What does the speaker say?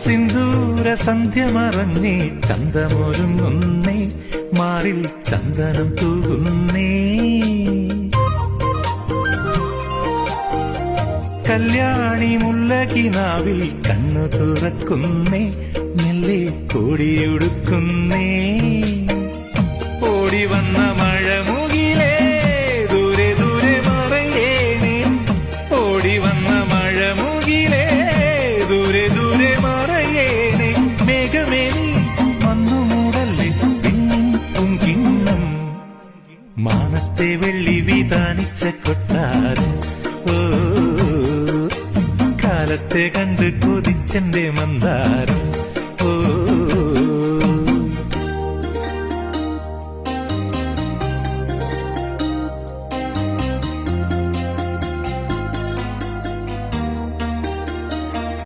സിന്ദൂര സന്ധ്യ മറഞ്ഞേ ചന്തമൊരുങ്ങുന്നേ മാറിൽ ചന്ദനം തൂകുന്നേ കല്യാണി മുല്ലകിനാവിൽ കണ്ണു തുറക്കുന്നേ മെല്ലെ കോടിയുടുക്കുന്നേ ഓടി വന്ന മഴമുകിലേ ദൂരെ ദൂരെ മറയേണേ ഓടി വന്ന മഴമുകിലേ ദൂരെ ദൂരെ മറയേണേ മേഘമേ വന്നു മൂടല്ലേ പിന്നും പൊങ്കിണ്ണം മാനത്തെ വെള്ളി വിതാനിച്ച കൊട്ടാരം കാലത്തെ കണ്ട് കൊതിച്ചെന്റെ മന്ദാരം